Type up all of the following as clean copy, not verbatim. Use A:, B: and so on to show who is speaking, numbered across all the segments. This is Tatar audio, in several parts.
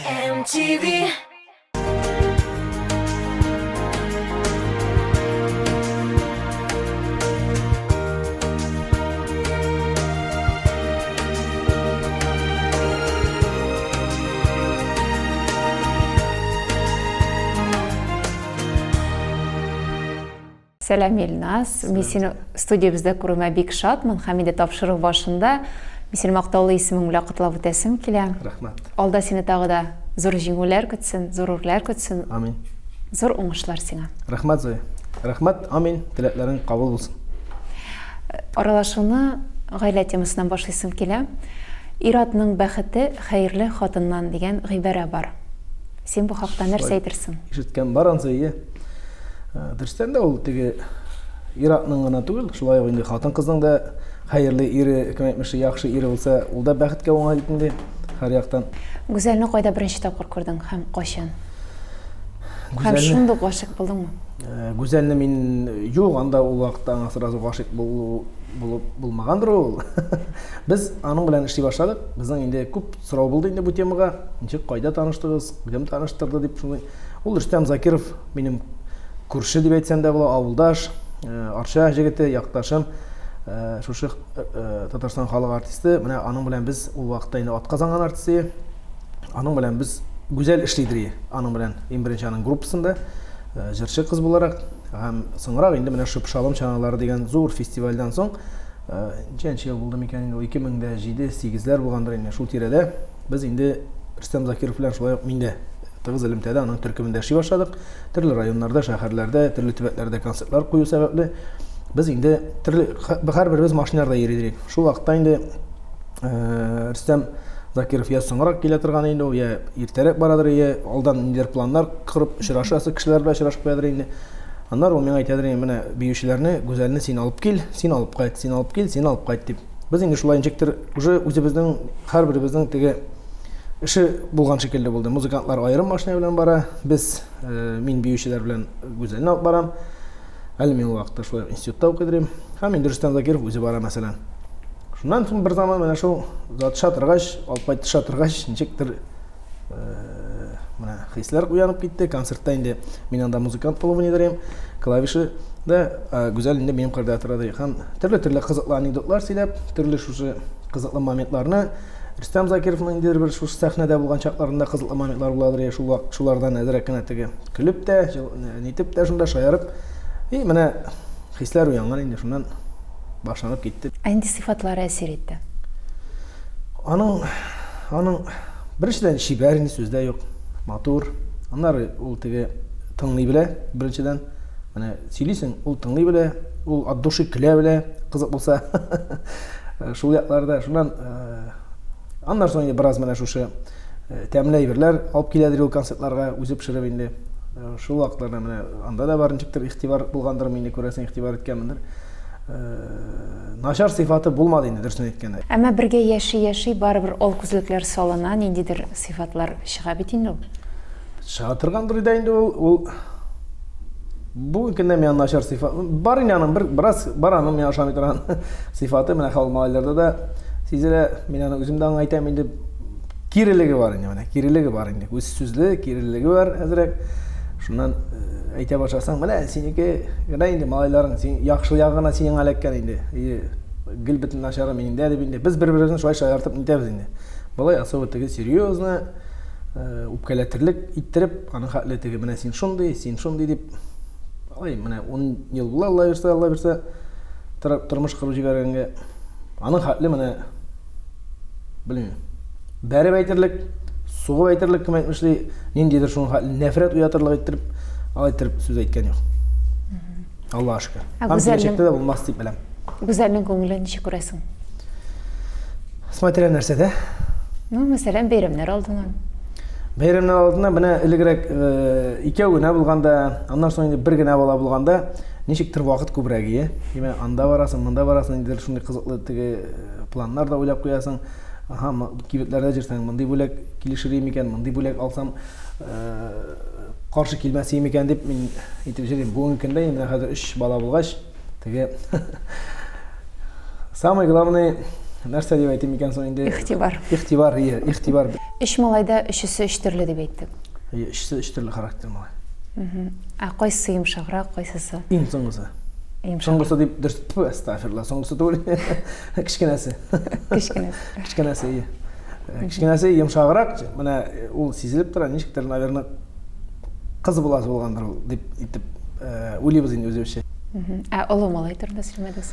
A: MTV.
B: Сәлем Елнас, мен сені студиябызда күрүмә бик шатмын. Хәмиде тапшырык башында мен сені мактаулы исемең белән котлап үтәсем килә.
C: Рахмат.
B: Алда сені тагы да зур җиңүләр көтсен, зур урлар көтсен.
C: Амин.
B: Зур уңышлар сиңа.
C: Рахмат Зоя. Рахмат, амин. Теләкләрең кабул булсын.
B: Аралашуны гаилә темасыннан башлыйсым килә. Ир-атның бәхете хәерле хатыннан дигән гыйбарә бар. Син бу хакта нәрсә әйтерсең?
C: Ишеткән бар Зоя. Дөрестән дә ул теге ир-атның гына түгел, шулай ук инде хатын-кызның да хәерле ире, кем әйтмешли, яхшы ире булса, ул да бәхеткә уңай инде һәр яктан.
B: Гүзәлне кайда беренче тапкыр күрдең һәм кайчан? Һәм шундук гашык булдыңмы?
C: Гүзәлне мин юк, анда ул вакытта аңа сразу гашык булмагандыр ул. Без аның белән эшли башладык. Безнең инде күп сорау булды инде бу темага. Ничек, кайда таныштыгыз, кем таныштырды дип шулай. Ул Рөстәм Закиров минем күрше дип әйтсәм дә була, авылдаш, арча җегете, якташым, шушы Татарстан халык артисты. Менә аның белән без ул вакытта инде атказанган артисты. Аның белән без гүзәл эшлидер. Аның белән иң беренче аның группасында җырчы кыз буларак һәм соңрак инде менә шуп шалым чаналары дигән зур фестивальдән соң ничәнче ел булды микән инде 2007-8ләр булгандыр инде шул тирәдә без инде Рөстәм Закиров белән шулай ук миндә тыгыз элемтәдә аның төркемендә эшли башладык. Төрле районнарда, шәһәрләрдә, төрле төбәкләрдә концертлар кую сәбәпле без инде һәрберебез машиналарда йөридек. Шул вакытта инде Рөстәм Закиров я соңрак килә торган инде, я иртәрәк барадыр, я алдан индер планнар корып очрашасы кешеләр белән очрашып куядыр инде. Аннар ул миңа әйтәдер, менә биючеләрне, гүзәлне син алып кил, син алып кайт, син алып кил, син алып кайт дип. Без инде шулай инжектор уже үзебезнең һәрберебезнең теге эше булган шикелле булды. Музыкантлар аерым машина белән бара, без мин биючеләр белән гүзәлне алып барам. Әле мин ул вакытта шулай институтта укыдым. Һәм инде Рөстәм Закиров үзе бара мәсәлән. Шуннан соң бер заман менә шул зат шатыргач, алып кайтты шатыргач, ничектер менә хисләр уянып китте. Концертта инде мин анда музыкант булып уйнадым. Клавиши да гүзәл инде минем кырда торды. Һәм төрле кызыклы анекдотлар сөйләп, төрле шушы кызыклы моментларны Рөстәм Закировның инде бер шушы сәхнәдә булган чакларында кызыклы моментлар буладыр. Шулардан әзрәк кенә теге көлеп тә, нитеп тә шунда шаярып, и менә хисләр уянган инде шуннан башланып китте.
B: Инде сыйфатлары әсер итте.
C: Аның беренчедән шибәр инде сүздә юк, матур. Аннары ул теге тыңлый белә беренчедән. Менә сөйлисең, ул тыңлый белә, ул от души көлә белә, кызык булса. Шул якларда шуннан аннан соң инде бераз менә шушы тәмле әйберләр алып киләдер ул концертларга үзе пешереп инде. Шул вакытларда менә анда да барынчыктыр игътибар булгандыр, мине күрәсең игътибар иткәнмендер. Начар сыйфаты булмады инде дөресен әйткәндә.
B: Әмма бергә яши барыбер ал күзлекләр салына, ниндидер сыйфатлар чыга бит инде ул.
C: Чыга торгандыр инде ул бу көндә мен начар сыйфат бар инде аның бераз бар аның мен ашамый торган сыйфаты менә халмаларда да сизелә. Мен аны үзем дә әйтәм инде кирелеге бар инде, менә кирелеге бар инде. Үз сүзле кирелеге бар әзрәк. Шуннан әйтә башласаң, менә синеке гына инде малайларың, син яхшы ягына синең әләккән инде. Гел битен начары миндә дип инде. Без бер-беребезне шулай шаяртып нитәбез инде. Болай особо теге серьезно үпкәләтерлек иттереп, аның хәтле теге менә син шундый дип. Ай, менә 10 ел була, Алла бирсә, тормыш кырып җибәргәнгә. Аның хәтле менә белмим. Бәреп әйтерлек, сугып әйтерлек кем әйтмешли, ниндидер шуның хәтле нәфрәт уятырлык иттереп сүз әйткән юк. Аллаһ шөкер. Һәм киләчәктә дә булмас дип беләм.
B: Гүзәлнең күңелен ничек күрәсең?
C: Смотря нәрсәдә.
B: Мәсәлән, бәйрәмнәр алдыннан.
C: Бәйрәмнәр алдында менә элегрәк икәү генә булганда, аннан соң инде бер генә бала булганда, ничектер вакыт күбрәк ие. Димәк, анда барасың, монда барасың, инде шундый кызыклы теге планнар да уйлап куясың. Аха, кибетләрдә җирсәң, мондый бүләк килешер микән, мондый бүләк алсам, каршы килмәс микән дип мин әйтеп җирим. Бүгенге көндә менә хәзер 3 бала булгач, теге самый главный нәрсә дип әйтем икән соң инде?
B: Ихтибар.
C: Ихтибар.
B: 3 малайда өчесе 3 төрле дип әйттек.
C: Өчесе 3 төрле характер малай.
B: Кайсы йомшаграк, кайсысы?
C: Иң соңгысы. Соңгысы дип дөрес, астагфирулла, соңгысы түгел. Кичкенәсе. Кичкенәсе. Кичкенәсе йомшаграк, менә ул сизелеп тора, ничектер, наверное, кыз буласы булгандыр ул дип итеп уйлыйбыз инде үзебезчә.
B: Олы малай турында сөйләмәдегез.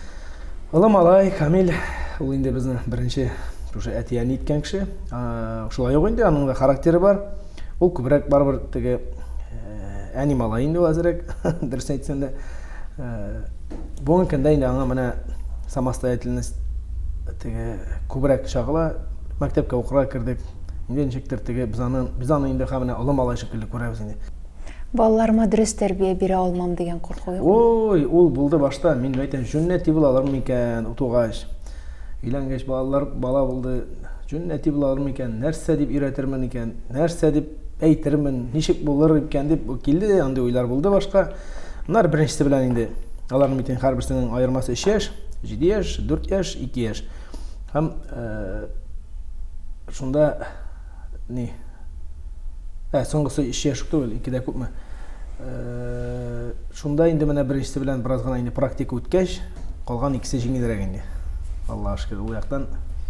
C: Олы малай, Камил, ул инде безнең беренче шушы әтияне иткән кеше. Шулай ук инде аның да характеры бар. Ул күбрәк барбыр теге әни малай инде әзрәк, дөрес әйтсәм дә. Бүгенге көндә инде аңа менә самостоятельность теге күбрәк чагыла. Мәктәпкә укырга кердек. Инде ничектер теге без аны инде менә олы малай шикелле күрәбез инде.
B: Балаларыма дөрес тәрбия бирә алмам дигән курку юк.
C: Ой, ул булды башта. Мин әйтәм, җүннәти булалар микән, утугач. Өйләнгәч бала булды. Җүннәти булалар микән, нәрсә дип өйрәтермен икән, нәрсә дип әйтермен, ничек булыр икән дип килде, андый уйлар булды башка. Алар беренчесе белән инде аларның битен һәрберсенең аермасы 3 яшь, 7 яшь, 4 яшь, 2 яшь. Һәм шунда соңгысы 3 яшь түгел, 2дә күпме. Шунда инде менә беренчесе белән бераз гына инде практика үткәч, калган икесе җиңелрәк инде. Аллаһка шөкер, ул яктан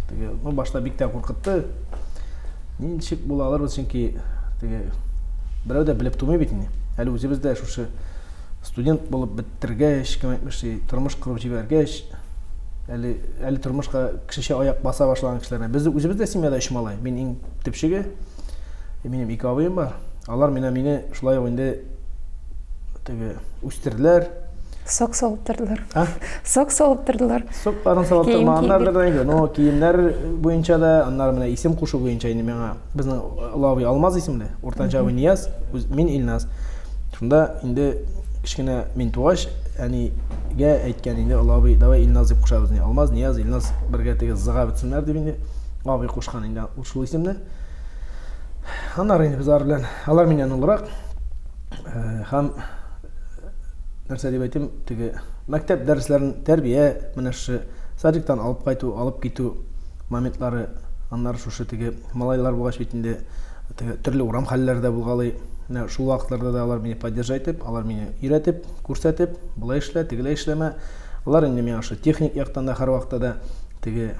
C: теге башта бик тә куркытты. Ничек була алырбыз, чөнки теге берәү дә белеп тумый бит инде. Әле үзебез дә шушы студент булып беттергәч, кем әйтмеши, тормыш кырып җибәргәч, әле тормышка кешечә аяк баса башлаган кешеләрне. Без үзебез дә семьяда 3 малай. Мин иң төпчеге, минем 2 абыем бар. Алар мине шулай ук инде теге үстерделәр.
B: Сок салып тордылар.
C: Сокларын салып тормаганнардыр да инде. Но киемнәр буенча да, аннары менә исем кушу буенча инде миңа безнең Алабый Алмаз исемле, уртанча абый Нияз, мин Илназ. Шунда инде кичкенә мин тугач, әнигә әйткән инде Алабый, давай Илназ дип кушабыз инде. Алмаз, Нияз, Илназ бергә теге зыга бетсеннәр дип инде абый кушкан инде ушул исемне. Аннары инде без алар миннән улрак һәм нәрсә дип әйтим, теге мәктәп дәресләрен тәрбия, менә шу садиктан алып кайту, алып китү моментлары, аннары шушы теге малайлар булгач бит инде теге төрле урам хәлләрдә булгалый. Менә шул вакытларда да алар мине поддержать итеп, алар мине өйрәтеп, күрсәтеп, булай эшлә, тегеләй эшләмә. Алар инде миңа шу техник яктан да һәр вакытта да теге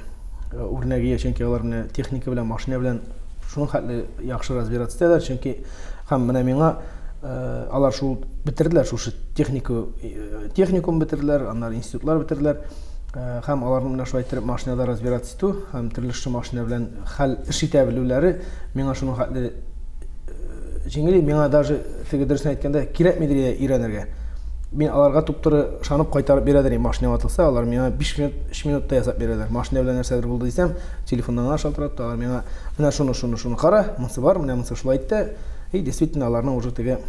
C: үрнәгә, чөнки алар менә техника белән, машина белән шуның хәтле яхшы разбираться итәләр, чөнки һәм менә миңа алар шул бетерделәр, шушы техникум бетерделәр, аннары институтлар бетерделәр. Һәм аларның менә шулай итеп машинада разбираться итү, һәм төрле машина белән хәл эш итә белүләре миңа шуның хәтле җиңел, миңа даже теге дөресен әйткәндә кирәкми дия өйрәнергә. Мин аларга туп-туры шанып кайтарып бирәдер, машина ватылса, алар миңа 5 минут, 3 минутта ясап бирәләр. Машина белән нәрсәдер булды дисәм, телефоннан шалтыратып, алар миңа менә шуны кара, монысы бар, менә монысы шулай итте. Действительно аларның уже теге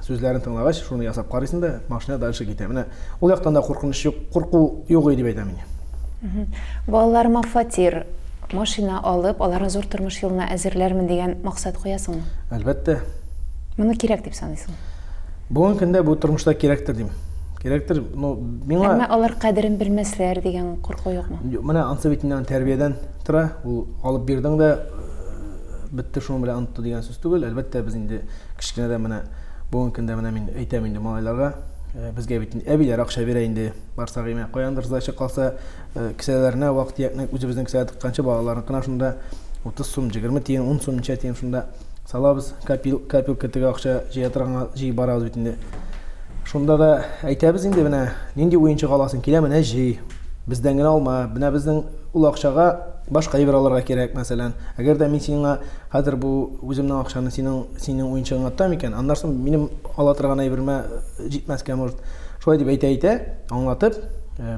C: сүзләрен тыңлагач, шуны ясап карыйсың да, машина дальше китә. Менә ул яктан да куркыныч юк, курку юк дип әйтәм мин.
B: Балаларыма фатир, машина алып, аларны зур тормыш юлына әзерләрмен дигән максат куясыңмы?
C: Әлбәттә.
B: Моны кирәк дип саныйсың?
C: Бүгенге көндә бу тормышта кирәктер дим. Кирәктер, но миңа
B: Әмма алар кадерен белмәсләр дигән курку юкмы?
C: Менә ансы бит инде тәрбиядән тора, ул алып бирдең дә бетте, шуның белән онытты дигән сүз түгел. Әлбәттә без инде кичкенәдә менә бүгенге көндә менә мин әйтәм инде малайларга, безгә бит әбиләр акча бирә инде, барсак имә каяндыр задача калса, кесәләренә вакыт якны үзебезнең кесәгә тыкканчы балаларныкына шунда 30 сум, 20 тиен, 10 сум, ничә тиен шунда салабыз, копилка теге акча җыя торган җый барабыз бит инде. Шунда да әйтәбез инде, менә нинди уенчык аласың, килә менә җый, бездән генә алма, менә безнең ул акчага башка әйбер алырга кирәк, мәсәлән. Әгәр дә мин сиңа хәзер бу үземнең акчаны синең уенчыгыңа тотам икән, аннан соң минем ала торган әйбермә җитмәскә может. Шулай дип әйтә, аңлатып,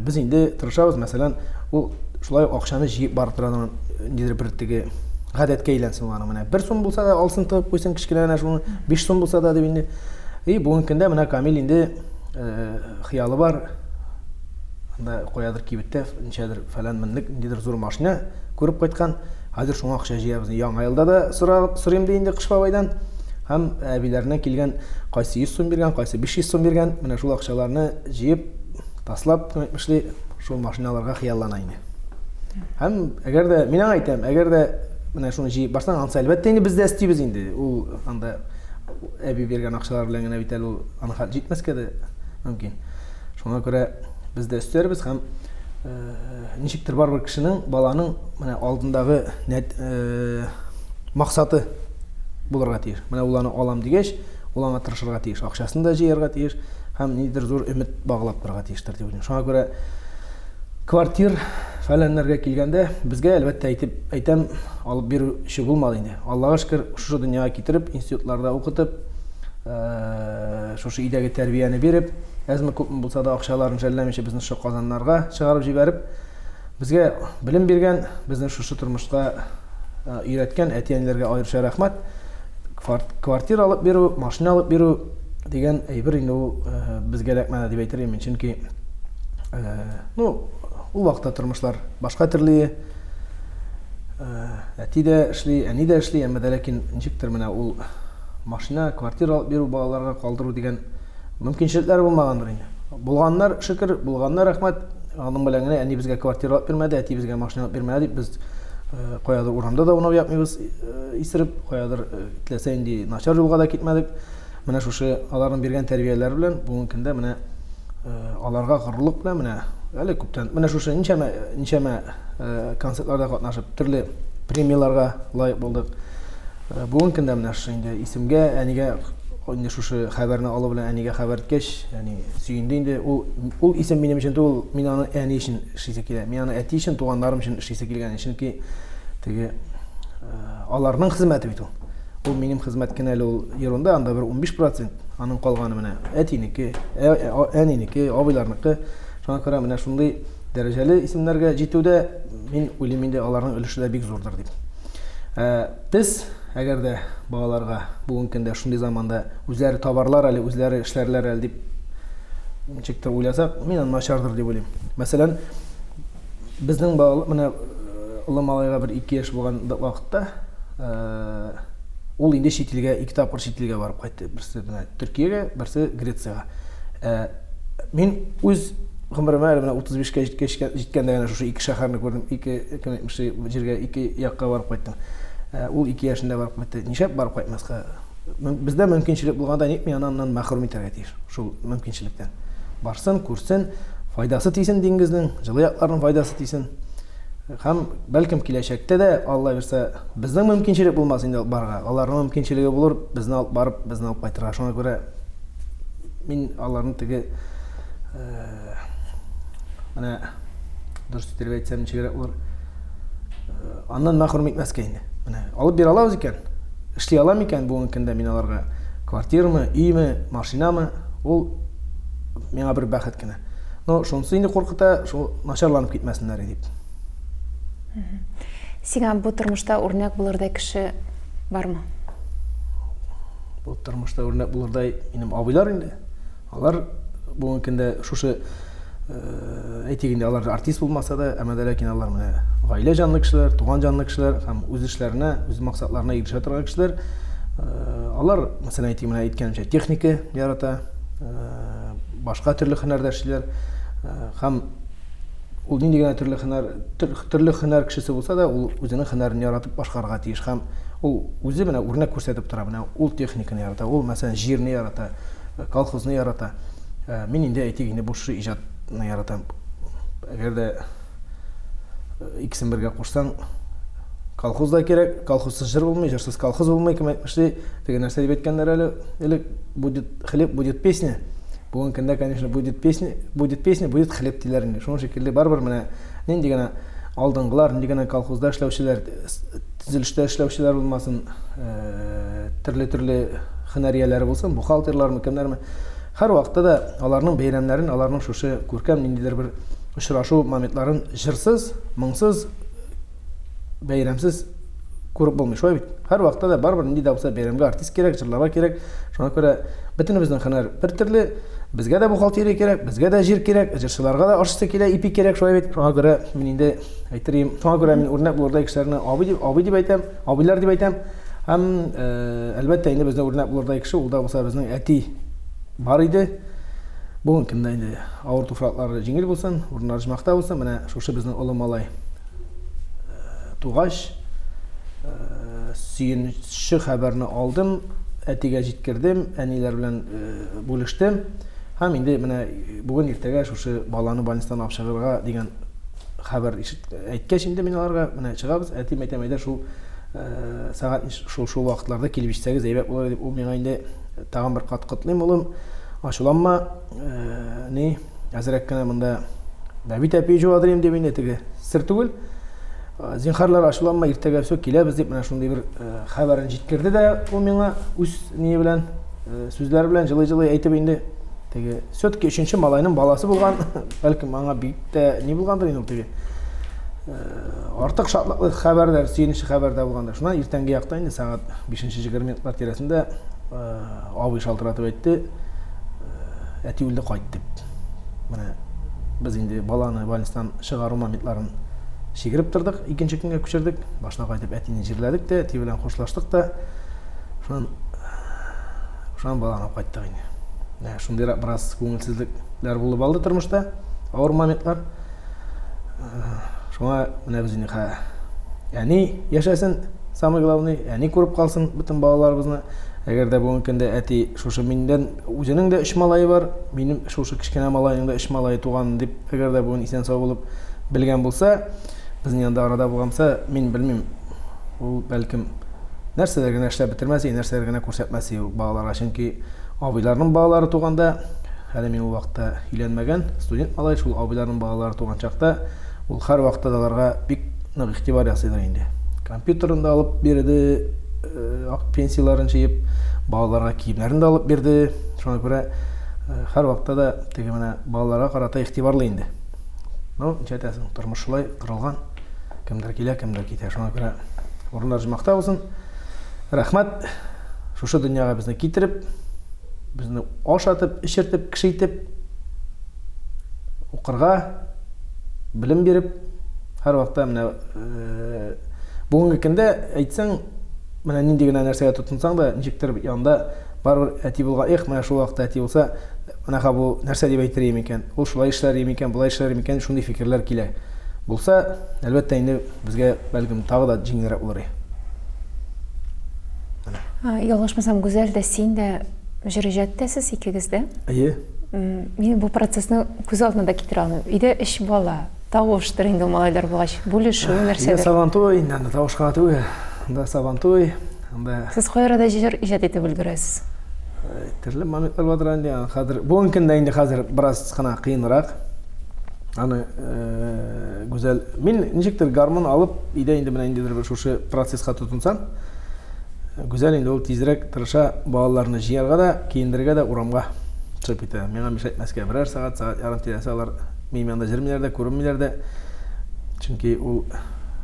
C: без инде тырышабыз, мәсәлән, ул шулай акчаны җыеп барып торган нидер бер теге гадәткә әйләнсен аны. Менә 1 сум булса да алсын тып куйсын кичкенә, шуны 5 сум булса да дип инде. Бүгенге көндә менә Камил инде хыялы бар. Анда куядыр кибеттә, ничәдер фәлән мендек, нидер зур машина күреп кайткан. Хәзер шуңа акча җыябыз. Яңа елда да сорыйм ди инде Кыш бабайдан. Һәм әбиләренә килгән кайсы 100 сум биргән, кайсы 500 сум биргән. Менә шул акчаларны җыеп, таслап, әйтмешли, шул машиналарга хыяллана инде. Һәм әгәр дә мин әйтәм, әгәр дә менә шуны җыеп барсаң, ансы әлбәттә инде без дә истибез инде. Ул анда әби биргән акчалар белән генә бит әле ул аны хәл җитмәскә дә мөмкин. Шуңа күрә без дә өстәрбез һәм ничектер барбер кешенең, баланың менә алдындагы максаты булырга тиеш. Менә ул аны алам дигәч, ул аңа тырышырга тиеш, акчасын да җыярга тиеш һәм нидер зур өмет баглап торырга тиештер дип уйлыйм. Шуңа күрә квартир фәләннәргә килгәндә безгә әлбәттә әйтәм, алып бирүче булмады инде. Аллага шөкер, шушы дөньяга китереп, институтларда укытып, шушы идәге тәрбияне биреп, әзме күпме булса да акчаларын жәлләмичә безне шушы Казаннарга чыгарып җибәреп, безгә белем биргән, безне шушы тормышка өйрәткән әти-әниләргә аеруча рәхмәт. Квартира алып бирү, машина алып бирү дигән әйбер инде ул безгә эләкмәде дип әйтер идем, чөнки ул вакытта тормышлар башка төрле, әти дә эшли, әни дә эшли, әмма ләкин ничектер менә ул машина, квартира алып бирү, балаларга калдыру дигән мөмкинчелекләр булмагандыр инде. Булганнар шөкер, булганнар рәхмәт. Аның белән генә әни безгә квартира алып бирмәде, әти безгә машина алып бирмәде дип без каядыр урамда да унап ятмыйбыз исереп, каядыр теләсә инде начар юлга да китмәдек. Менә шушы аларның биргән тәрбияләре белән бүгенге көндә менә аларга горурлык белән менә әле күптән менә шушы ничәмә концертларда катнашып, төрле премияларга лаек булдык. Бүгенге көндә менә шушы инде исемгә, әнигә инде шушы хәбәрне алу белән әнигә хәбәр иткәч, яни сөенде инде. Ул исем минем өчен түгел, мин аны әни өчен эшлисе килә. Мин аны әти өчен, туганнарым өчен эшлисе килгән, чөнки теге аларның хезмәте бит ул. Ул минем хезмәт кенә әле ул ерунда, анда бер 15% аның калганы менә әтинеке, әнинеке, абыйларныкы. Шуңа күрә менә шундый дәрәҗәле исемнәргә җитүдә мин уйлыйм инде аларның өлеше дә бик зурдыр дип. Без әгәр дә балаларга бүгенге көндә шундый заманда үзләре табарлар әле, үзләре эшләрләр әле дип ничектер уйласак, мин аны начардыр дип уйлыйм. Мәсәлән, безнең бала менә улы малайга бер 2 яшь булган вакытта ул инде чит илгә, 2 тапкыр чит илгә барып кайтты. Берсе менә Төркиягә, берсе Грециягә. Мин үз гомеремә менә 35-кә җиткәндә генә шушы 2 шәһәрне күрдем, 2 җиргә, 2 якка барып кайттым. Ул 2 яшендә барып кайтты. Нишәп барып кайтмаска? Бездә мөмкинчелек булганда ник мин аннан мәхрүм итәргә тиеш? Шул мөмкинчелектән. Барсын, күрсен, файдасы тисен диңгезнең, җылы якларның файдасы тисен. Һәм бәлкем киләчәктә дә Алла бирсә, безнең мөмкинчелек булмас инде барга. Аларның мөмкинчелеге булыр, безне алып барып, безне алып кайтырга. Шуңа күрә мин аларны теге менә дөрес итеп әйтсәм ничегрәк булыр? Аннан мәхрүм итмәскә инде. Менә алып бир алабыз икән, эшли алам икән бүгенге көндә мин аларга квартирамы, өйме, машинамы, ул миңа бер бәхет кенә. Но шунысы инде куркыта, шул начарланып китмәсеннәр дип.
B: Сиңа бу тормышта үрнәк булырдай кеше бармы?
C: Бу тормышта үрнәк булырдай минем абыйлар инде. Алар бүгенге көндә шушы әйтик инде алар артист булмаса да, әмма ләкин алар менә гаилә җанлы кешеләр, туган җанлы кешеләр һәм үз эшләренә, үз максатларына ирешә торган кешеләр. Алар, мәсәлән, әйтик менә әйткәнчә техника ярата, башка төрле һөнәрдә эшлиләр һәм ул нинди генә төрле һөнәр кешесе булса да, ул үзенең һөнәрен яратып башкарырга тиеш һәм ул үзе менә үрнәк күрсәтеп тора. Менә ул техниканы ярата, ул мәсәлән җирне ярата, колхозны ярата. Мин инде әйтик инде бу иҗатны яратам. Әгәр дә икесен бергә кушсаң, колхоз да кирәк, колхозсыз җыр булмый, җырсыз колхоз булмый, кем әйтмешли, теге нәрсә дип әйткәннәр әле, элек будет хлеб, будет песня. Бүгенге көндә, конечно, будет песня, будет хлеб диләр инде. Шуның шикелле барбыр менә нинди генә алдынгылар, нинди генә колхозда эшләүчеләр, төзелештә эшләүчеләр булмасын, төрле һөнәрияләре булсын, бухгалтерлармы, кемнәрме, һәр вакытта да аларның бәйрәмнәрен, аларның шушы күркәм ниндидер бер очрашу моментларын җырсыз, моңсыз, бәйрәмсез күреп булмый. Шулай бит. Һәр вакытта да барбыр нинди дә булса бәйрәмгә артист кирәк, җырларга кирәк. Шуңа күрә бөтенебезнең һөнәр бер төрле, безгә дә бухгалтерия кирәк, безгә дә җир кирәк, җырчыларга да ашысы килә, ипи кирәк, шулай бит. Шуңа күрә мин инде әйтерим, шуңа күрә мин үрнәк булырдай кешеләрне абый дип әйтәм, абыйлар дип әйтәм. Һәм әлбәттә инде бездә үрнәк булырдай кеше, ул да булса безнең әти бар иде. Бүгенге көндә инде авыр туфраклары җиңел булсын, урыннары җимакта булсын, менә шушы безнең олы малай тугач сөенечле хәбәрне алдым, әтигә җиткердем, әниләр белән бүлештем. Һәм инде менә бүген иртәгә шушы баланы больницадан алып чыгарга дигән хәбәр әйткәч инде мин аларга менә чыгабыз, әтим әйтә шул сәгать шул вакытларда килеп җитсәгез әйбәт булыр дип, ул миңа инде тагын бер кат котлыйм улым, ачуланма, ни әзрәк кенә монда бәбит әпи җуадырым дип инде теге сер түгел. Зинһарлар ачуланма, иртәгә все киләбез дип менә шундый бер хәбәрен җиткерде дә ул миңа үз ние белән сүзләр белән җылы-җылы әйтеп инде. Теге все-таки 3нче малайның баласы булган, бәлкем аңа бик тә ни булгандыр инде ул теге. Артык шатлыклы хәбәрдәр, сөенечле хәбәрдә булганда. Шуннан иртәнге якта инде сәгать 5:20 минутлар тирәсендә абый шалтыратып әйтте, әти үлде кайт дип. Менә без инде баланы больницадан чыгару моментларын шигереп тордык, икенче көнгә күчердек. Башына кайтып әтине җирләдек тә, әти белән хушлаштык та. Шуннан баланы кайттык инде. Шундый бераз күңелсезлекләр булып алды тормышта, авыр моментлар. Шуңа менә без инде әни яшәсен, самый главный, әни күреп калсын бөтен балаларыбызны. Әгәр дә бүгенге көндә әти шушы миндән үзенең дә 3 малае бар, минем шушы кичкенә малайның да 3 малае туган дип, әгәр дә бүген исән сау булып белгән булса, безнең янда арада булганса, мин белмим. Ул бәлкем нәрсәләр генә эшләп бетермәс, нәрсәләр генә күрсәтмәс ул балаларга, чөнки абыйларның балалары туганда, әле мин ул вакытта өйләнмәгән, студент малай, шул абыйларның балалары туган чакта ул һәр вакытта аларга бик нык игътибар ясыйдыр инде. Компьютерын да алып бирде, пенсияларын җыеп, балаларга киемнәрен дә алып бирде. Шуңа күрә һәр вакытта да теге менә балаларга карата игътибарлы инде. Ну, ничәтәсең, тормыш шулай кырылган. Кемдер килә, кемдер китә. Шуңа күрә урыннар җмакта булсын. Рәхмәт. Шушы дөньяга безне китереп, безне ашатып, эчертеп, кешейтеп, укырга, билем биреп, һәр вакытта менә бүгенге көндә әйтсәң, менә нинди генә нәрсәгә тотынсаң да, ничектер янда барыбер әти булган, менә шул вакытта әти булса, менә бу нәрсә дип әйтер икән, ул шулай эшләр икән, булай эшләр икән, шундый фикерләр килә. Булса, әлбәттә инде безгә бәлкем тагы да җиңелрәк булыр.
B: Ялгышмасам, Гүзәл дә, син дә җирҗәттәсез икегез дә?
C: Әйе.
B: Мин бу процессны күз алдына да китерә алмыйм. Өйдә 3 бала, тавыштыр инде малайлар булгач, бүлешү нәрсәдер.
C: Сабантуй, инде тавышкан түгел. Да сабантуй, анда.
B: Сез кайрада җир иҗат итеп өлгерәсез?
C: Төрле моментлар бар инде. Хәзер бүгенге көндә инде хәзер бераз гына кыенрак. Аны Гүзәл, мин ничектер гармон алып, өйдә инде менә инде бер шушы процесска тотынсам, Гүзәл инде ул тизрәк тырыша балаларны җыярга да, киендергә дә урамга чыгып китә. Миңа мишәйтмәскә берәр сәгать ярым тирәсе алар минем янда җырмыйлар да, күренмиләр дә. Чөнки ул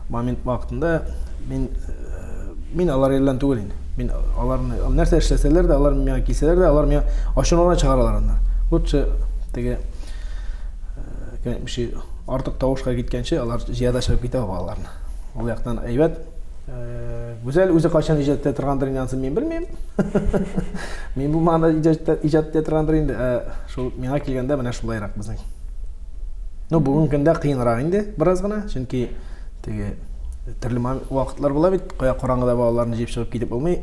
C: момент вакытында мин алар белән түгел инде. Мин аларны нәрсә эшләсәләр дә, алар миңа кисәләр дә, алар миңа ачулана чыгаралар аны. Лучше теге кемши артык тавышка киткәнче алар җыяда чыгып китә балаларны. Ул яктан әйбәт. Гүзәл үзе качан иҗат итә торгандыр инде, мин белмим. Мин бу манда иҗат итә торгандыр инде. Шул миңа килгәндә менә шулайрак безнең. Ну, бүгенге көндә кыенрак инде, бераз гына, чөнки теге төрле вакытлар була бит, кая караңгыда балаларны җыеп чыгып китеп булмый.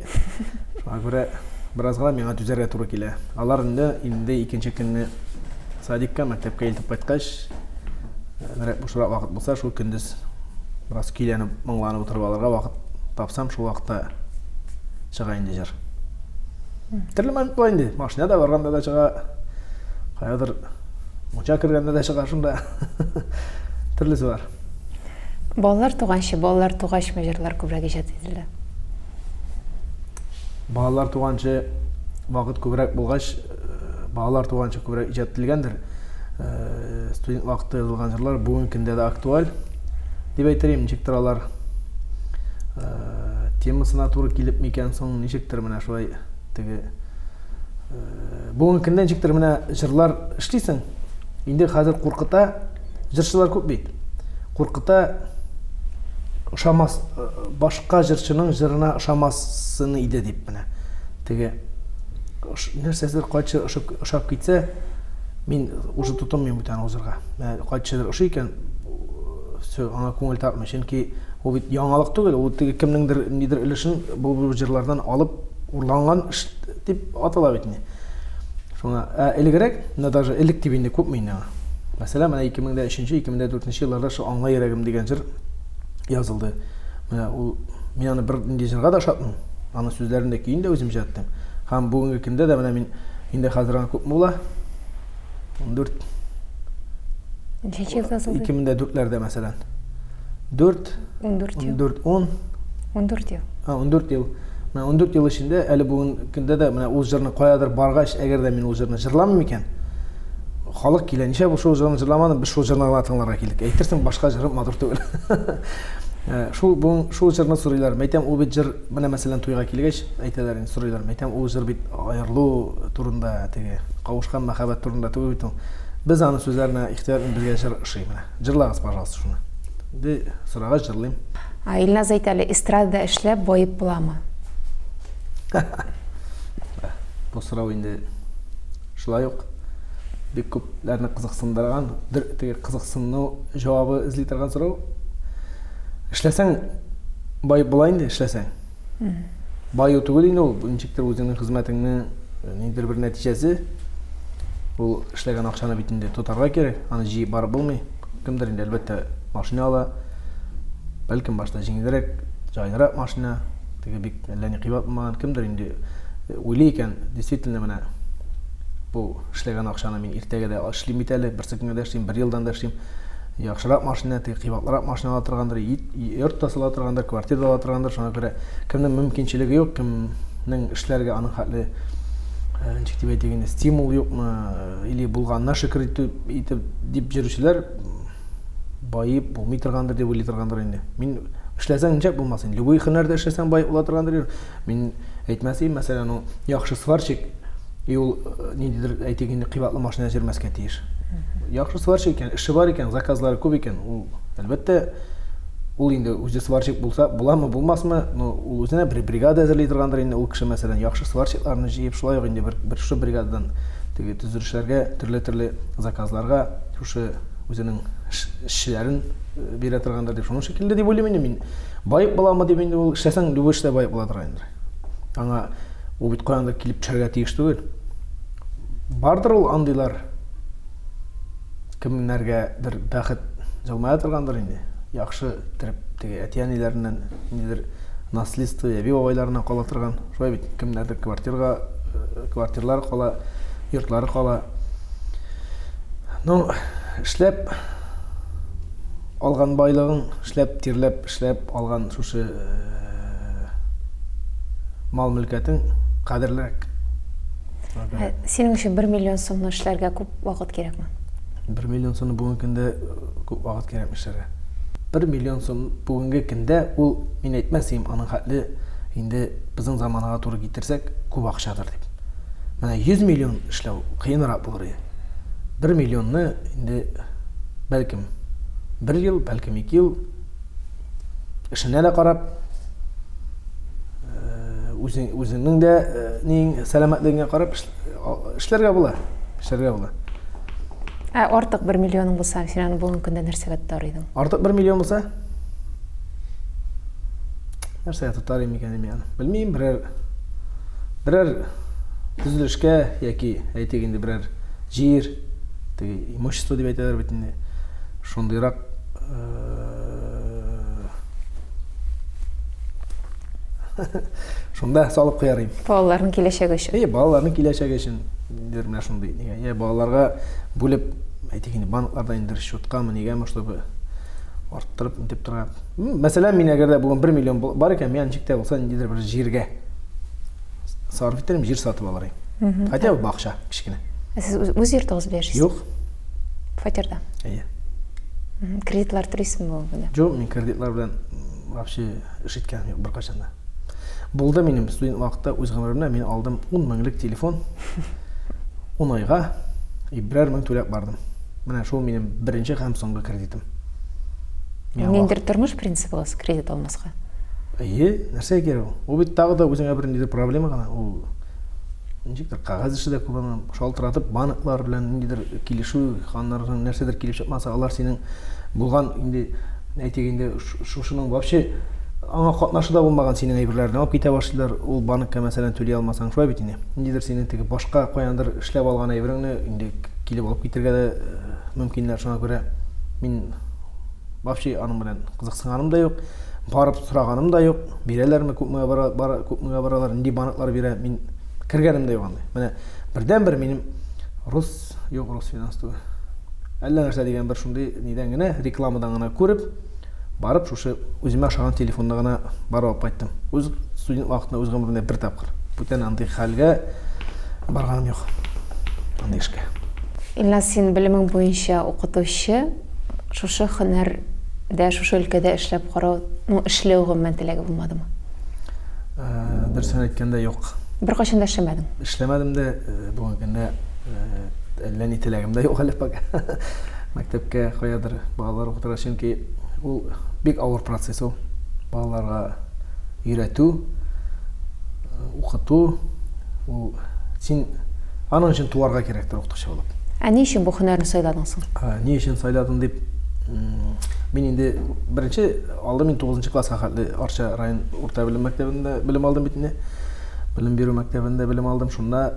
C: Шуңа күрә бераз гына миңа түзәргә туры килә. Алар инде икенче көнне садикка, мәктәпкә илтеп кайткач, бушрак вакыт булса, шул көндез бераз көйләнеп, моңланып утырып алырга вакыт тапсам, шул вакытта чыга инде җыр. Төрле момент була инде, машинада барганда да чыга, каядыр мунча кергәндә дә чыга, шунда төрлесе бар.
B: Балалар туганчы, балалар тугач җырлар күбрәк иҗат ителде.
C: Балалар туганчы вакыт күбрәк булгач, балалар туганчы күбрәк иҗат ителгәндер. Студент вакытта язылган җырлар бүгенге көндә дә актуаль дип әйтәм, ничектер алар темасына туры килеп микән соң, ничектер менә шулай теге бүгенге көндә ничектер менә җырлар эшлисең, инде хәзер куркыта, җырчылар күп бит. Куркыта ошамас, башка җырчының җырына ошамасын иде дип менә. Теге нәрсәдер кайчы ошап китсә, мин уже тотынмыйм бүтән узырга. Кайчыдыр ошый икән, все, аңа күңел тапмый, чөнки ол бит яңалык түгел, ол теге кемнеңдер нидер өлешен бу җырлардан алып урланган эш дип атала бит. Шуңа элегрәк, менә даже элек дип инде күпме инде. Мәсәлән, менә 2003-2004 елларда шу аңа йөрәгем дигән җыр язылды. Менә ул мин аны бер инде җырга да шатмын. Аның сүзләрендә көйен дә үзем җаттым. Һәм бүгенге көндә дә менә мин инде хәзер аны күп була. 14
B: Ничә ел язылды?
C: 2004ләрдә мәсәлән. 14 ел.
B: 14 ел.
C: 14 ел. Менә 14 ел эчендә әле бүген көндә дә менә ул җырны каядыр баргач, әгәр дә мин ул җырны җырламыйм икән, халык килә, ничә бу шул җырны җырламадым, без шул җырны тыңларга килдек. Әйтерсең башка җырым матур түгел. Шул җырны сорыйлар. Мәйтәм, ул бит җыр, менә мәсәлән туйга килгәч, әйтәләр инде сорыйлар. Мәйтәм, ул җыр бит аерылу турында, теге кавышкан мәхәббәт турында түгел бит ул. Без аны сүзләренә ихтыяр безгә җыр ошый менә. Җырлагыз, пожалуйста, шуны. Ди сырага җырлыйм.
B: Илназ әйтәле, эстрадада эшләп байып буламы?
C: Бу сорау инде шулай ук бик күпләрне кызыксындырган, теге кызыксыну җавабы эзли торган сорау. Эшләсәң байып була инде, эшләсәң. Баю түгел инде ул, ничектер үзеңнең хезмәтеңнең нидер бер нәтиҗәсе. Ул эшләгән акчаны бит инде тотарга кирәк, аны җыеп барып булмый. Кемдер инде әлбәттә машина ала, бәлкем башта җиңелрәк, җайлырак машина, теге бик әллә ни кыйбат булмаган, кемдер инде уйлый икән, действительно менә бу эшләгән акчаны мин иртәгә дә эшлим бит әле, бер секундә дә эшлим, бер елдан да эшлим. Яхшырак машина, теге кыйбатлырак машина ала торгандыр, йорт та сала торгандыр, квартира ала торгандыр, шуңа күрә кемнең мөмкинчелеге юк, кемнең эшләргә аның хәтле ничек дип әйтергә, стимул юкмы, или булганына шөкер итеп дип йөрүчеләр байып булмый торгандыр дип уйлый торгандыр инде. Мин эшләсәң ничек булмас инде, любой һөнәрдә эшләсәң байып була торгандыр. Мин әйтмәсәм, мәсәлән, ул яхшы сварщик, ул нидер әйтегәндә кыйбатлы машина җөрмәскә тиеш. Яхшы сварщик икән, эше бар икән, заказлары күп икән, ул әлбәттә ул инде үзе сварщик булса, буламы, булмасмы, ул үзенә бер бригада әзерли торгандыр инде. Ул кеше мәсәлән яхшы сварщикларны җыеп шулай ук инде бер шу бригададан теге төзелешләргә, төрле заказларга шушы үзенең эшчеләрен бирә торгандыр дип шуның шикелле дип уйлыйм инде мин. Байып буламы дип инде ул эшләсәң любой эштә байып була торгандыр. Аңа ул бит каяндыр килеп төшәргә тиеш түгел. Бардыр ул андыйлар. Кемнәргәдер бәхет җылмая торгандыр инде. Яхшы итеп теге әтиәниләреннән нидер наследство, әби бабайларыннан кала торган. Шулай бит кемнәрдер квартирлар кала, йортлары кала. Ну, эшләп алган байлыгың, эшләп тирләп, эшләп алган шушы мал мөлкәтең кадерлерәк.
B: Синең өчен 1 миллион сумны эшләргә күп вакыт кирәкме?
C: 1 миллион сумны бүгенге көндә күп вакыт кирәк эшләргә. 1 миллион сум бүгенге көндә ул, мин әйтмәсәм, аның хәтле инде безнең заманга туры китерсәк, күп акчадыр дип. Менә 100 миллион эшләү кыенрак булыр. 1 миллионны инде бәлкем 1 ел, бәлкем 2 ел эшенә дә карап, үзеңнең дә нең сәламәтлегеңә карап эшләргә була.
B: Артык 1 миллионың булса, син аны бүгенге көндә нәрсәгә тотар идең?
C: Артык 1 миллион булса, нәрсәгә тотар идем икән мин? Белмим, берәр төзелешкә яки әйтик инде берәр җир, теге имущество дип әйтәләр бит инде. Шундыйрак шунда салып куяр идем.
B: Балаларның киләчәге өчен.
C: Балаларның киләчәге өчен дидер менә шундый. Балаларга бүлеп әйтик инде банкларда инде счеткамы, нигәме, чтобы арттырып дип торган. Мәсәлән, мин әгәр дә бүген 1 миллион бар икән, мин ничек тә булса ниндидер бер җиргә сарыф итәрем, җир сатып алыр идем. Хотя бы бакча кичкенә.
B: Сез үз йортыгыз бирәсез?
C: Юк.
B: Фатирда? Кредитлар түлисезме бүгенге?
C: Юк, мин кредитлар белән вообще эш иткәнем юк беркайчан да. Булды минем студент вакытта үз гомеремдә мин алдым 10 меңлек телефон. 10 айга берәр мең түләп бардым. Менә шул минем беренче һәм соңгы кредитым.
B: Ниндидер тормыш принцибыгыз кредит алмаска?
C: Нәрсә кирәк ул? Ул бит тагы да үзеңә бер ниндидер проблема гына. Ул ничектер кагаз эше дә күп, шалтыратып банклар белән ниндидер килешү, ханнарның нәрсәдер килеп чыкмаса, алар синең булган инде әйтегенде шушының вообще аңа катнашы да булмаган синең әйберләрне алып китә башлыйлар. Ул банкка мәсәлән түли алмасаң шулай бит инде. Ниндидер синең теге башка каяндыр эшләп алган әйбереңне инде килеп алып китергә дә мөмкиннәр. Шуңа күрә мин вообще аның белән кызыксынганым да юк, барып сораганым да юк. Бирәләрме күпме баралар, нинди банклар бирә, мин кергәнем дә юк анда. Менә бердән-бер минем Росфинанс түгел. Әллә нәрсә дигән бер шундый нидән генә рекламадан гына күреп барып шушы үземә охшаган телефонда гына барып алып кайттым. Үз студент вакытында үз гомеремдә бер тапкыр. Бүтән андый хәлгә барганым юк. Андый эшкә.
B: Илназ, син белемең буенча укытучы, шушы һөнәрдә, шушы өлкәдә эшләп карау, эшләү гомумән теләге булмадымы?
C: Дөресен әйткәндә юк.
B: Беркайчан да эшләмәдең?
C: Эшләмәдем дә, бүген көндә әллә ни теләгем дә юк әле пока. Мәктәпкә каядыр балалар укытырга, чөнки ул бик авыр процесс ул. Балаларга өйрәтү, укыту, ул син аның өчен туарга кирәктер укытучы булып.
B: Ни өчен бу һөнәрне сайладың соң?
C: Ни өчен сайладым дип, мин инде беренче алды, мин 9нчы класска хәтле Арча район урта белем мәктәбендә белем алдым бит инде. Белем бирү мәктәбендә белем алдым. Шунда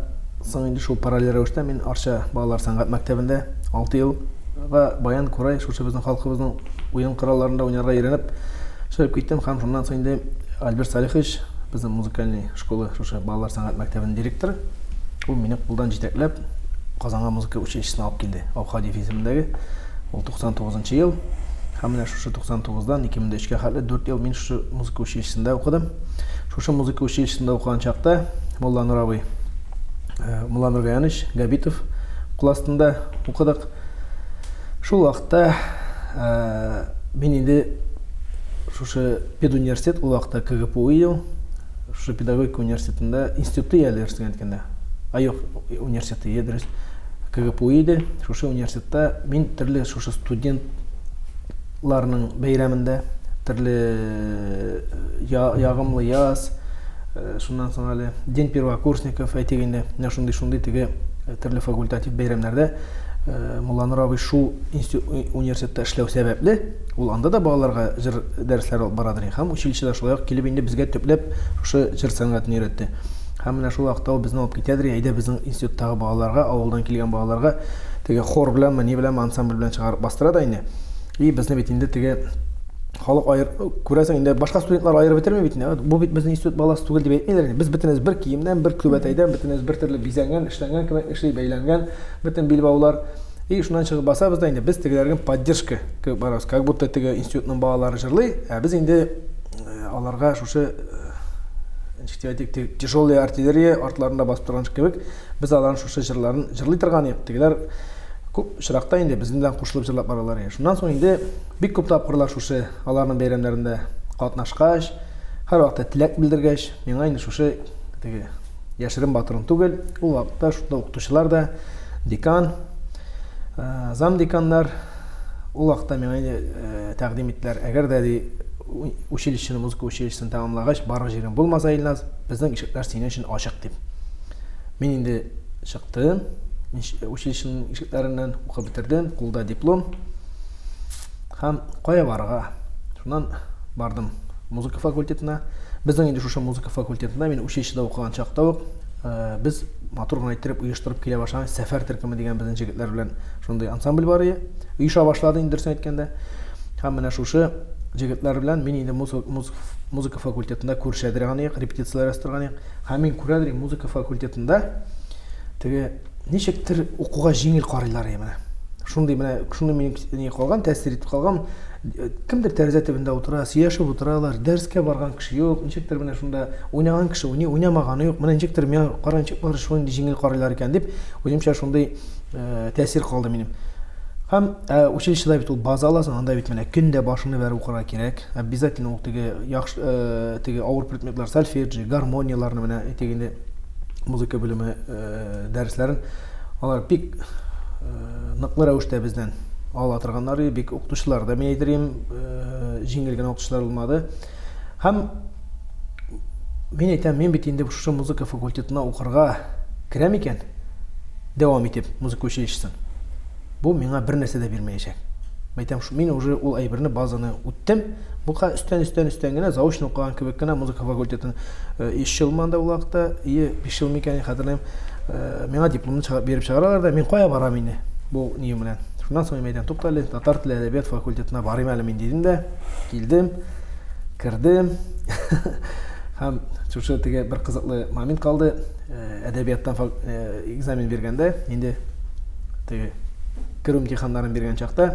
C: соң инде шул параллель рәвештә мин Арча балалар сәнгать мәктәбендә 6 елга баян курай шушы безнең халкыбызның уен коралларында уйнарга өйрәнеп эшләп киттем. Һәм шуннан соң инде Альберт Салихович, безнең музыкальный школа шушы балалар сәнгать мәктәбенең директоры, ул мине кулдан җитәкләп Казанга музыка училищесына алып килде. Алхади физимдәге. Ул 99нчы ел. Һәм менә шушы 99дан 2003кә хәтле 4 ел мин шушы музыка училищесында укыдым. Шушы музыка училищесында укыган чакта Мулла Нургаяныч Габитов классында укыдык. Шул вакытта мин инде шушы педуниверситет, ул вакытта КГПУ ел, шушы педагогика университетында институты ялы әйткәндә. Юк, университеты дөрес. КГПУ иде. Шушы университетта мин төрле шушы студентларның бәйрәмендә, төрле ягымлы яз, шуннан соң әле День первокурсников әйтегәндә, менә шундый теге төрле факультатив бәйрәмнәрдә Мулла Нурабый шул университетта эшләү сәбәпле, ул анда да балаларга җыр дәресләре алып барадыр. Һәм училищеда шулай ук килеп инде безгә төпләп шушы җыр сәнгатен өйрәтте. Һәм менә шул вакытта ул безне алып китәдер, әйдә безнең институттагы балаларга, авылдан килгән балаларга теге хор белән, ни белән, ансамбль белән чыгарып бастыра да инде. И безне бит инде теге халык күрәсең инде башка студентлар аерып бетерми бит инде. Бу бит безнең институт баласы түгел дип әйтмиләр инде. Без бөтенебез бер киемнән, бер күбәтәйдән, бөтенебез бер төрле бизәнгән, эшләнгән кебек эшли бәйләнгән, бөтен билбаулар. И шуннан чыгып басабыз да инде без тегеләргә поддержка кебек барабыз. Как будто теге институтның балалары җырлый, ә без инде аларга шушы тяжелая артиллерия артларында басып торган кебек без аларның шушы җырларын җырлый торган идек. Тегеләр күп очракта инде безнең белән кушылып җырлап баралар. Шуннан соң инде бик күп тапкырлар шушы аларның бәйрәмнәрендә катнашкач, һәр вакытта теләк белдергәч, миңа инде шушы теге яшерен батырын түгел, ул вакытта шунда укытучылар да, декан, зам деканнар ул вакытта миңа инде тәкъдим иттеләр. Әгәр дә училищены, музыка училищесын тәмамлагач, барыр җирең булмаса, Илназ, безнең ишекләр синең өчен ачык дип. Мин инде чыктым, училищеның ишекләреннән укып бетердем, кулда диплом. Һәм кая барырга? Шуннан бардым музыка факультетына. Безнең инде шушы музыка факультетында мин училищеда укыган чакта ук без матур гына иттереп оештырып килә башлаган сәфәр төркеме дигән безнең җегетләр белән шундый ансамбль бар иде. Оеша башлады инде дөресен әйткәндә. Һәм менә шушы җегетләр белән мин инде музыка факультетында күршәдер генә репетицияләр ясатырган идек. Һәм мин күрәдер музыка факультетында теге ничектер укуга җиңел карыйлар менә. Шундый минем ни калган, тәэсир итеп калган. Кемдер тәрәзә төбендә утыра, сөйләшеп утыралар, дәрескә барган кеше юк, ничектер менә шунда уйнаган кеше, уйнамаганы юк. Менә ничектер миңа каранчык бар, шундый җиңел карыйлар икән дип, үземчә шундый тәэсир калды минем. Һәм училищеда бит ул база аласың, анда бит менә көндә башыңны бәреп укырга кирәк. Обязательно ул теге яхшы теге авыр предметлар, сольфеджи, гармонияларны менә әйтегәндә музыка белеме дәресләрен алар бик ныклы рәвештә бездән ала торганнар, бик укытучылар да, мин әйтерим, җиңел генә укытучылар булмады. Һәм мин әйтәм, мин бит инде шушы музыка факультетына укырга керәм икән, дәвам итеп музыка училищесын. Бу миңа бер нәрсә дә бирмәячәк. Мәйтәм, мен уже ул әйберне базаны үттем. Бұл үстен генә заочно оқыган кебек кенә музыка факультетін 3 жыл манда ул вакытта, 5 жыл микән хәтерләйм. Миңа дипломны беріп чыгаралар да, мен кая барам инде бу ни белән. Шуннан соң мәйтәм, туктале, татар теле әдәбият факультетына барыйм әле мин дидем дә, килдем, кирдем. Һәм шушы теге бер кызыклы момент калды. Әдәбияттан экзамен бергәндә, инде теге кирү имтиханнарын бергән чакта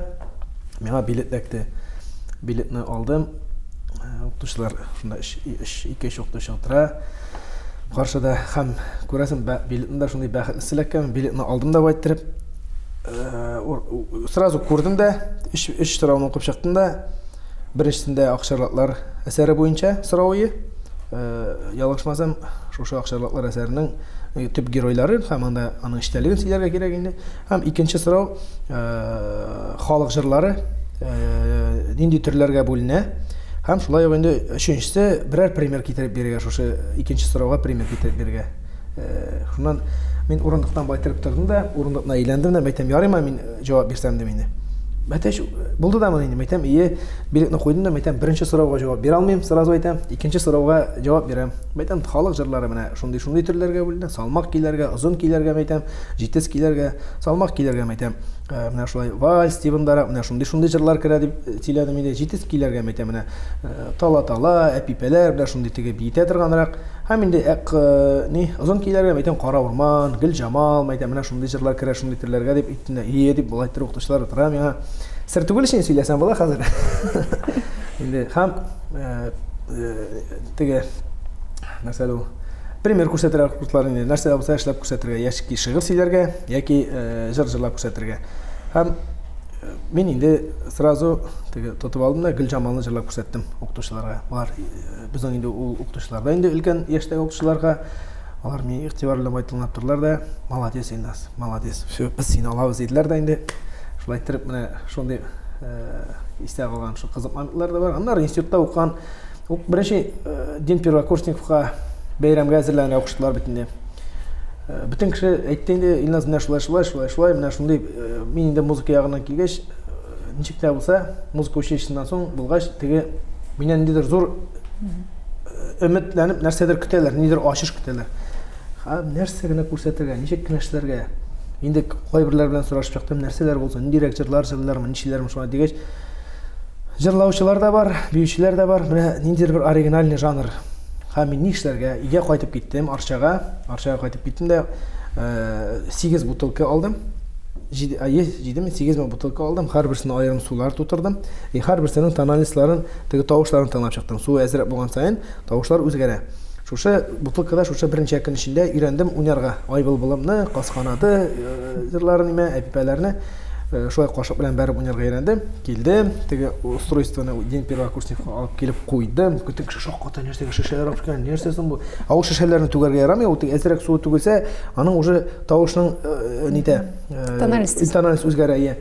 C: миңа билет эләкте. Билетны алдым. Укытучылар шунда 2 укытучы утыра. Каршыда һәм күрәсем билетны да шундый бәхетле селәккән, билетны алдым да байттырып. Сразу күрдем дә, 3 сорауны укып чыктым да, беренчесендә Акчарлаклар әсәре буенча сорауы. Ялгышмасам, шушы Акчарлаклар әсәренең төп геройлары һәм анда аның эчтәлеген сөйләргә кирәк инде. Һәм икенче сорау халык җырлары нинди төрләргә бүленә. Һәм шулай ук инде өченчесе берәр пример китереп бирергә, шушы икенче сорауга пример китереп бирергә. Шуннан мин урындыктан байтырып тордым да, урындыкны әйләндем дә, мәйтәм, ярыймы мин җавап бирсәм дим инде. Мәтәш булды да менә инде, мәйтәм, билетны куйдым да, мәйтәм, беренче сорауга җавап бирә алмыйм, сразу әйтәм, икенче сорауга җавап бирәм. Мәйтәм, халык җырлары менә шундый төрләргә бүленә, салмак көйләргә, озын көйләргә, мәйтәм, җитез көйләргә, салмак көйләргә, мәйтәм, менә шулай вальс тибындара, менә шундый җырлар керә дип сөйләдем инде, җитез көйләргә, мәйтәм, менә тала-тала, әпипәләр белән шундый теге биетә торганрак. Һәм инде озын көйләргә, мәйтәм, Кара Урман, Гөлҗамал, мәйтәм, менә шундый җырлар керә шундый төрләргә дип әйттем дә, дип болай торып укытучылар утыра миңа. Сер түгел өчен сөйләсәм була хәзер. Инде һәм теге нәрсә ул пример күрсәтергә курслар инде, нәрсә булса эшләп күрсәтергә, яки шигырь сөйләргә, яки җырлап күрсәтергә. Һәм мин инде сразу теге тотып алдым да Гөлҗамалны җырлап күрсәттем укытучыларга. Булар безнең инде ул укытучылар да инде өлкән яшьтәге укытучыларга алар мине игътибарлы байтылнап тордылар да, молодец Илназ, молодец. Всё, без сине алабыз диделәр да инде. Шулай итеп менә шундый истә калган шу кызык моментлар да бар. Аннары институтта укыган беренче дин первокурсникка бәйрәмгә әзерләнә укыштылар бит инде. Бүтән кеше әйтте инде, Илназ менә шулай, менә шундый мин инде музыка ягыннан килгәч, ничек тә булса, музыка училищесыннан соң булгач, теге миннән ниндидер зур өметләнеп нәрсәдер көтәләр, нидер ачыш көтәләр. Һәм нәрсә генә күрсәтергә, ничек кенә эшләргә. Инде кайберләр белән сорашып чыктым, нәрсәләр булсын, ниндирәк җырлармы, ничеләрме шуңа дигәч, җырлаучылар да бар, биючеләр дә бар, менә ниндидер бер оригинальный жанр. Һәм мин нишләргә, өйгә кайтып киттем, Арчага кайтып киттем дә 8 бутылка алдым. 8 бутылка алдым, һәрберсенә аерым сулар тутырдым. Һәрберсенең тональностьларын, теге тавышларын тыңлап чыктым. Су әзрәк булган саен тавышлар үзгәрә. Шушы бутылкада шушы беренче көн эчендә өйрәндем уйнарга. Айбылбылымны, Касканаты җырларын, әпипәләрне шулай кашык белән бәреп уйнарга өйрәндем. Килдем, теге устройствоны дин первокурсникка алып килеп куйдым. Көтен кеше шакката нәрсәгә шешәләр алып килгән, нәрсәсен бу? Ул шешәләрне түгәргә ярамый, ул әзрәк су түгелсә, аның уже тавышның нитә? Тональность үзгәрә.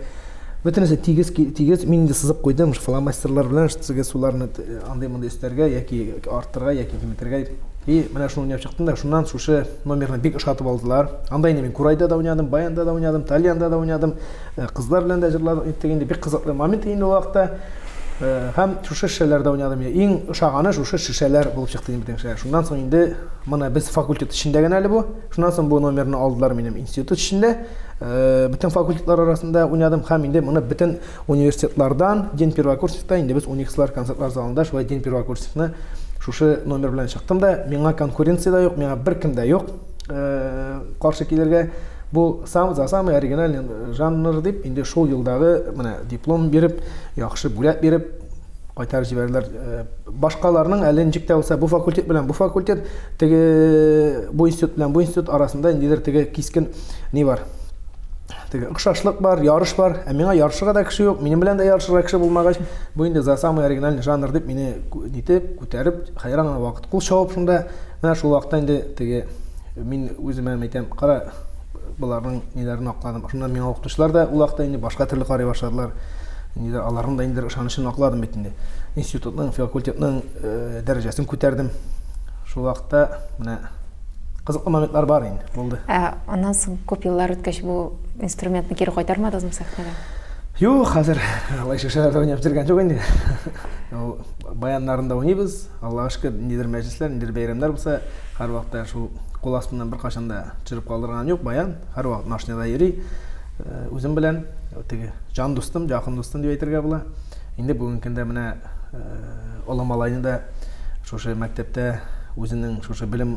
C: Бөтенесе тигез мин инде сызып куйдым, фломастерлар белән теге суларны андай-мондай өстәргә яки арттырга яки киметергә. Менә шуны уйнап чыктым да, шуннан шушы номерны бик ошатып алдылар. Анда инде мин Курайда да уйнадым, Баянда да уйнадым, Тальянда да уйнадым, кызлар белән дә җырладым. Инде бик кызыклы момент инде ул вакытта. Һәм шушы шешәләрдә уйнадым. Иң ошаганы шушы шешәләр булып чыкты инде. Шуннан соң инде моны без факультет эчендә генә әле бу. Шуннан соң бу номерны алдылар минем институт эчендә. Бүтән факультетлар арасында уйнадым һәм инде моны бүтән университетлардан дин первокурсникта инде без уникслар концертлар залында шулай дин первокурсникны шушы номер белән чыктым да, миңа конкуренция да юк, миңа беркем дә юк. Каршы килергә бу самый оригинальный жанр дип инде шул елдагы менә диплом биреп, яхшы бүләк биреп кайтарып җибәрделәр. Башкаларның әле ничек тә булса бу факультет белән бу факультет, теге бу институт белән бу институт арасында индидер теге кискен ни бар. Теге охшашлык бар, ярыш бар. Миңа ярышырга да кеше юк, минем белән дә ярышырга кеше булмагач, бу инде самый оригинальный жанр дип мине нитеп, күтәреп, хайран вакыт кул чабып шунда, менә шул вакытта инде теге мин үземә әйтәм, кара буларның ниләрен акладым. Шуннан миңа укытучылар да ул вакытта инде башка төрле карый башладылар. Инде аларның да инде ышанычын акладым бит инде. Институтның, факультетның дәрәҗәсен күтәрдем. Шул вакытта менә кызыклы моментлар бар инде, булды.
B: Аннан соң күп еллар үткәч бу инструментны кире кайтармадыңызмы сәхнәгә?
C: Юк, хәзер алай шешәләрдә уйнап жүргән юк инде. Ул баяннарында уйныйбыз. Аллага шөкер, ниндидер мәҗлесләр, ниндидер бәйрәмнәр булса, һәрвакытта шул кул астыннан бер качан да чырып калдырган юк баян. Һәрвакыт машинада йөри. Үзем белән теге жан дустым, якын дустым дип әйтергә була. Инде бүгенге көндә менә олы малайны да шушы мәктәптә үзенең шушы белем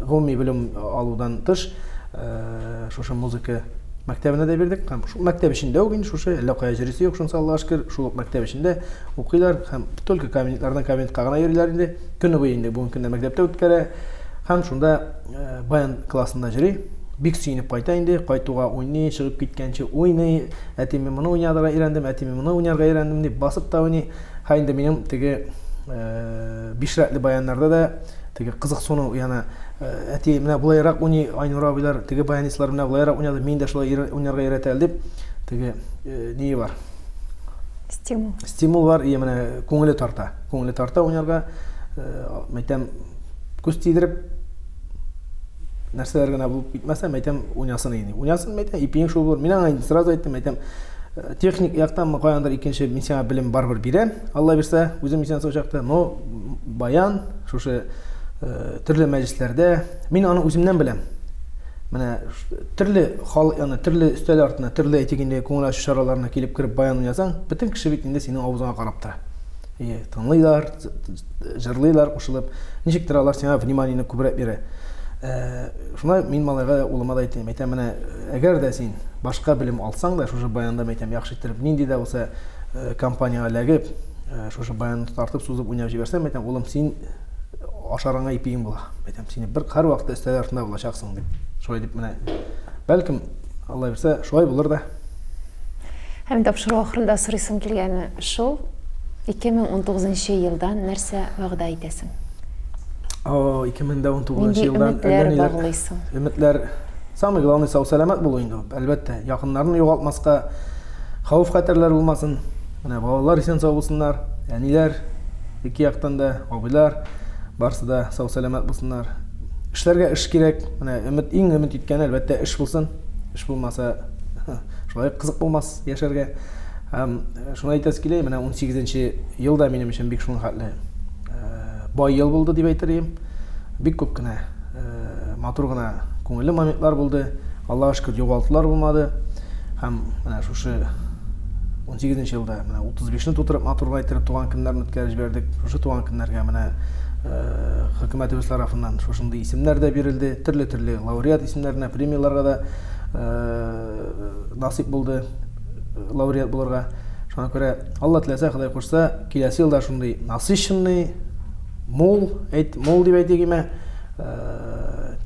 C: гомуми белем алудан тыш шушы музыка мәктәбенә дә бирдек. Һәм шул мәктәп эчендә үк инде шушы әллә кая җиресе юк, шунысы Аллага шөкер, шул мәктәп эчендә укыйлар һәм только кабинетлардан кабинетка гына йөриләр инде. Көне буе инде бүгенге көндә мәктәптә үткәрә. Һәм шунда баян классында йөри. Бик сөйнеп кайта инде, кайтуга уйный, чыгып киткәнче уйный. Әтиме моны уйнарга өйрәндем, әтиме моны уйнарга өйрәндем дип басып та уйный. Һәм инде минем теге бишрәтле баяннарда да теге кызык суны яна әти менә булайрак уйный, Айнур абыйлар теге баянистлар менә булайрак уйнады, мин дә шулай уйнарга өйрәтәл дип теге ни бар?
B: Стимул.
C: Стимул бар, и менә күңеле тарта. Күңеле тарта уйнарга. Мәйтәм күз тидереп нәрсәләр генә булып китмәсә, мәйтәм уйнасын инде. Уйнасын мәйтәм, ипиң шул булыр. Мин аңа инде сразу әйттем, мәйтәм техник яктан каяндыр икенче мин сиңа белем барбыр бирәм. Алла бирсә, үзем исән сау чакта, но баян шушы төрле мәҗлесләрдә мин аны үземнән беләм. Менә төрле халык яны, төрле өстәл артына, төрле әйтегендә күңел ачу чараларына килеп кирип баян уйнасаң, бөтен кеше бит инде синең авызыңа карап тора. Тыңлыйлар, җырлыйлар кушылып, ничектер алар сиңа вниманиене күбрәк бирә. Шуңа мин малайга улыма да әйтәм, мәйтәм менә әгәр дә син башка белем алсаң да шушы баянда мәйтәм яхшы иттереп нинди дә булса компанияга эләгеп, шушы баянны тартып сузып уйнап җибәрсәң, мәйтәм улым син ашарыңа ипиң була. Мәйтәм сине бер һәр вакытта өстәл артында булачаксың дип. Шулай дип менә бәлкем Алла бирсә шулай булыр да.
B: Һәм тапшыру ахырында сорыйсым килгәне шул 2019 елдан нәрсә вәгъдә итәсең?
C: 2019 елдан өметләр самый главный сау-сәламәт булу инде. Әлбәттә, якыннарны югалтмаска, хәвеф-хәтерләр булмасын. Менә балалар исән сау булсыннар, әниләр, ике яктан да абыйлар барсы да сау-сәламәт булсыннар. Эшләргә эш кирәк. Менә иң өмет иткән әлбәттә эш булсын. Эш булмаса, шулай кызык булмас яшәргә. Һәм шуны әйтәс килә, менә 18нче елда минем өчен бик шуның хәтле бай ел булды дип әйтергә. Бик күп кенә матур гына күңелле моментлар булды. Аллага шөкер, югалтулар булмады. Һәм менә шушы 18нче елда менә 35-не тутырып матур әйтеп туган көннәрне үткәреп җибәрдек. Шушы туган көннәргә менә хөкүмәтебез тарафыннан шушындый исемнәр дә бирелде. Төрле лауреат исемнәренә, премияларга да насип булды лауреат булырга. Шуңа күрә Алла теләсә, Ходай кушса, киләсе елда шундый насыйшынный мул дип әйтегеме,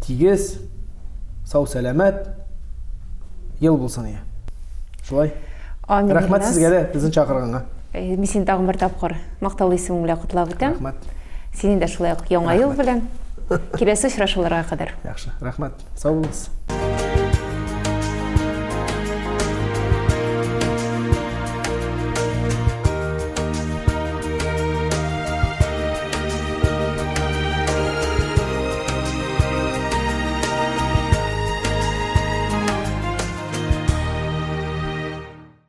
C: тигез, сау-сәламәт ел булсын ие. Шулай. Рәхмәт сезгә дә безне чакырганга.
B: Мин сине тагын бер тапкыр мактаулы исемең белән котлап үтәм.
C: Рәхмәт.
B: Синең дә шулай ук яңа ел белән. Киләсе очрашуларга кадәр.
C: Яхшы, рәхмәт. Сау булыгыз.